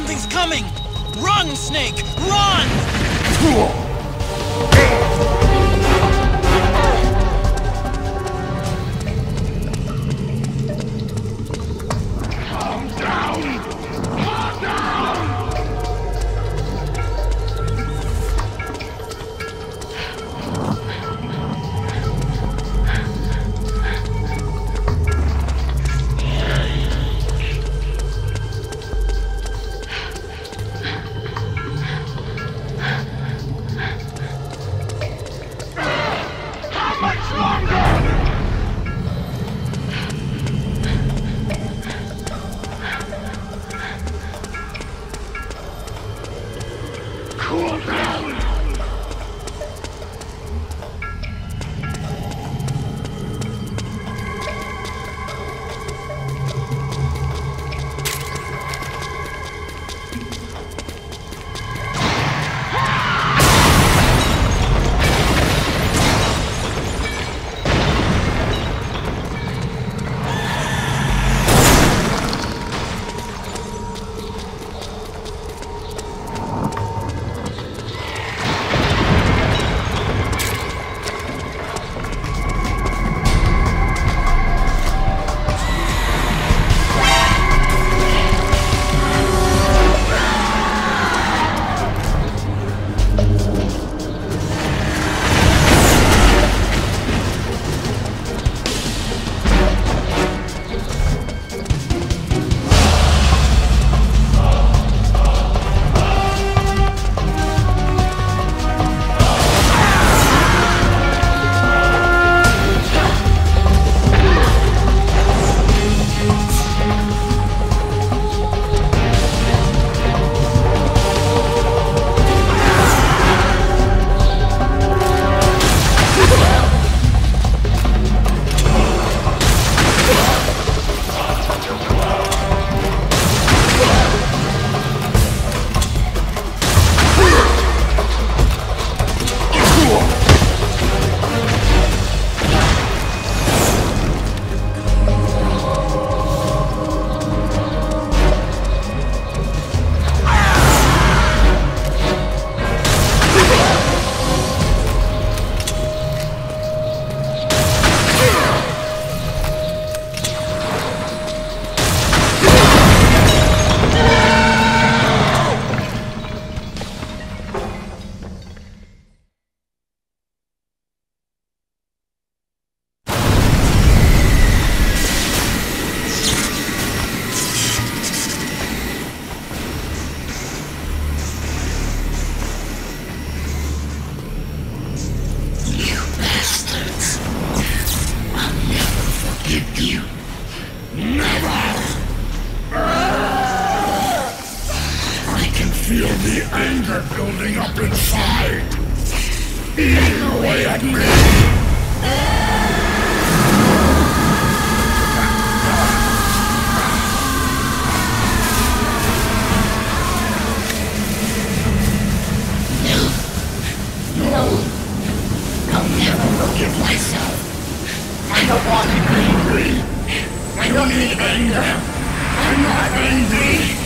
Something's coming! Run, Snake! Run! Calm down! Calm down! Cool down! Feel the anger building up inside. Eating away at me. No. I'll never forgive myself. I don't want to be angry. I don't need anger. I'm not angry.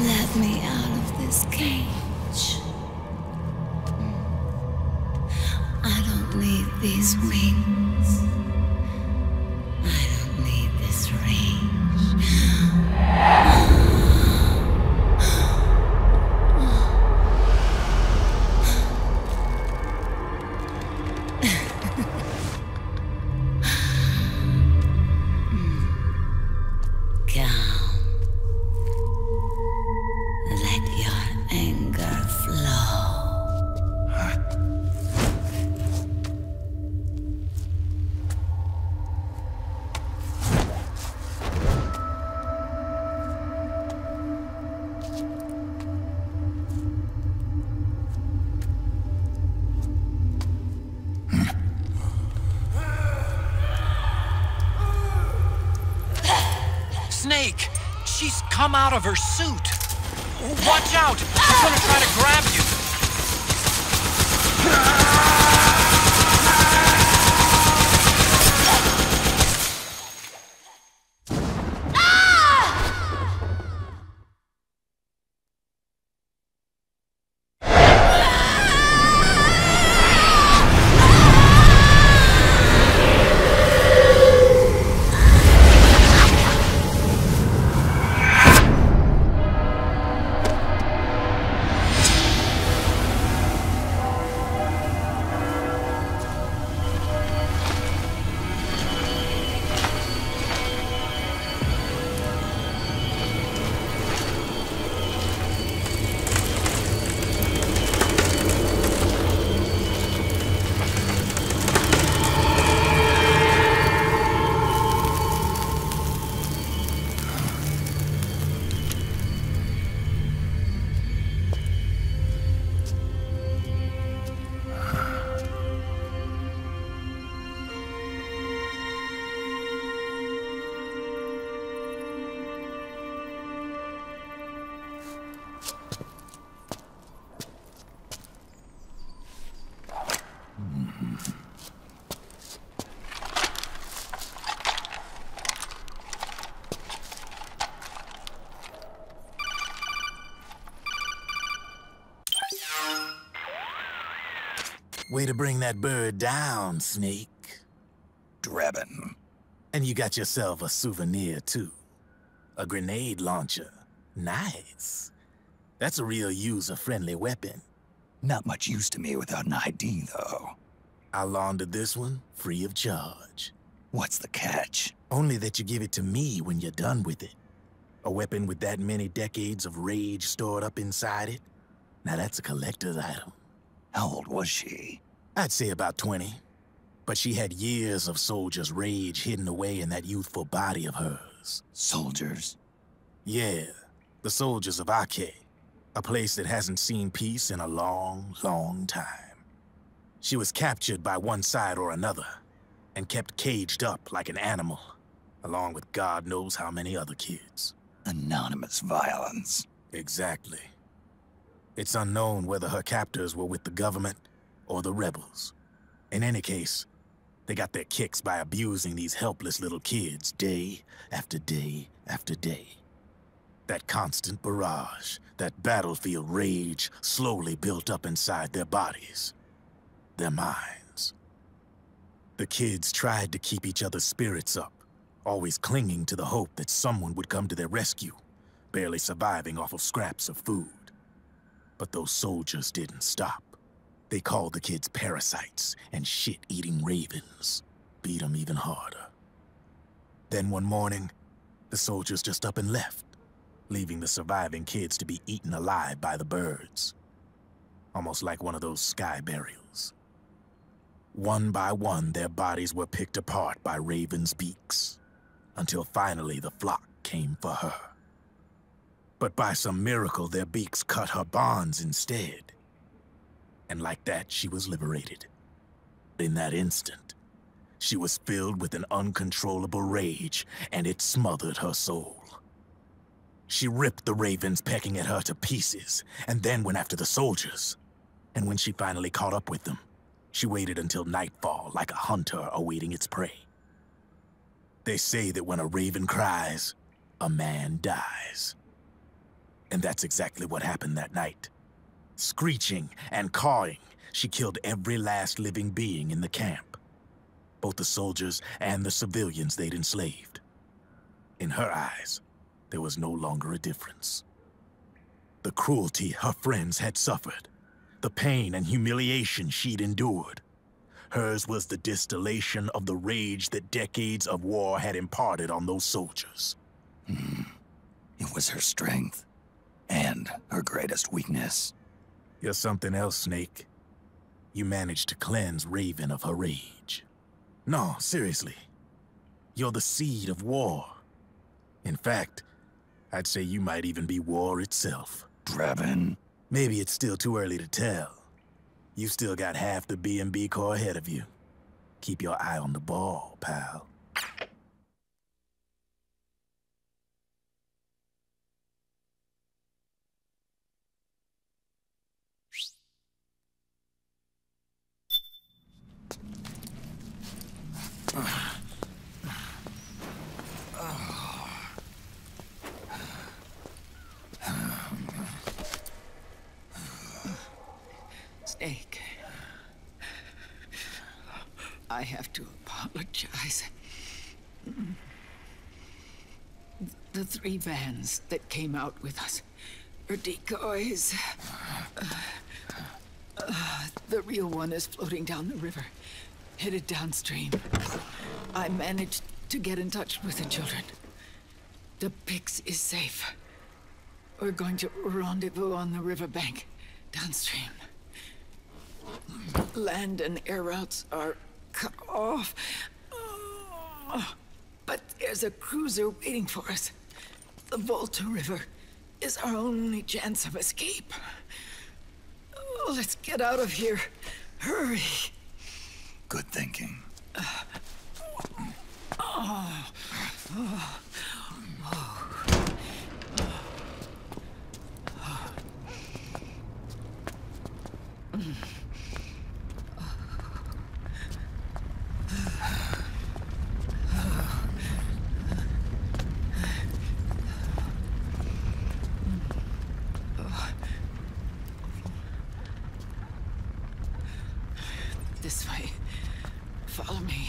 Let me out of this cage. I don't need these wings. I don't need this Snake! She's come out of her suit! Watch out! She's gonna try to grab you! Way to bring that bird down, Snake. Drebin. And you got yourself a souvenir, too. A grenade launcher. Nice. That's a real user-friendly weapon. Not much use to me without an ID, though. I'll launder this one free of charge. What's the catch? Only that you give it to me when you're done with it. A weapon with that many decades of rage stored up inside it? Now that's a collector's item. How old was she? I'd say about 20. But she had years of soldiers' rage hidden away in that youthful body of hers. Soldiers? Yeah, the soldiers of Ake. A place that hasn't seen peace in a long, long time. She was captured by one side or another, and kept caged up like an animal, along with God knows how many other kids. Anonymous violence. Exactly. It's unknown whether her captors were with the government or the rebels. In any case, they got their kicks by abusing these helpless little kids day after day after day. That constant barrage, that battlefield rage slowly built up inside their bodies, their minds. The kids tried to keep each other's spirits up, always clinging to the hope that someone would come to their rescue, barely surviving off of scraps of food. But those soldiers didn't stop. They called the kids parasites and shit-eating ravens, beat them even harder. Then one morning, the soldiers just up and left, leaving the surviving kids to be eaten alive by the birds. Almost like one of those sky burials. One by one, their bodies were picked apart by ravens' beaks, until finally the flock came for her. But by some miracle, their beaks cut her bonds instead. And like that, she was liberated. In that instant, she was filled with an uncontrollable rage, and it smothered her soul. She ripped the ravens pecking at her to pieces, and then went after the soldiers. And when she finally caught up with them, she waited until nightfall like a hunter awaiting its prey. They say that when a raven cries, a man dies. And that's exactly what happened that night. Screeching and cawing, she killed every last living being in the camp. Both the soldiers and the civilians they'd enslaved. In her eyes, there was no longer a difference. The cruelty her friends had suffered, the pain and humiliation she'd endured. Hers was the distillation of the rage that decades of war had imparted on those soldiers. It was her strength. And her greatest weakness. You're something else, Snake. You managed to cleanse Raven of her rage. No, seriously. You're the seed of war. In fact, I'd say you might even be war itself. Drebin? Maybe it's still too early to tell. You still got half the B&B Corps ahead of you. Keep your eye on the ball, pal. I have to apologize. The 3 vans that came out with us are decoys. The real one is floating down the river, headed downstream. I managed to get in touch with the children. The Pix is safe. We're going to rendezvous on the riverbank, downstream. Land and air routes are cut off. But there's a cruiser waiting for us. The Volta River is our only chance of escape. Let's get out of here. Hurry. Good thinking. This way. Follow me.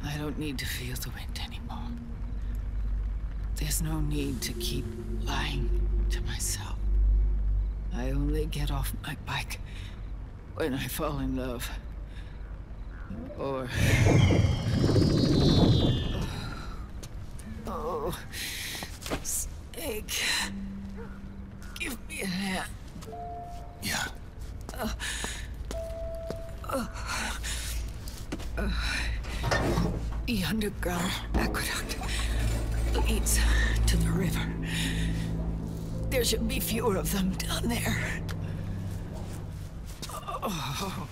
I don't need to feel the wind anymore. There's no need to keep lying to myself. I only get off my bike when I fall in love. Or... Oh, Snake. Give me a hand. Yeah. The underground aqueduct leads to the river. There should be fewer of them down there. Oh.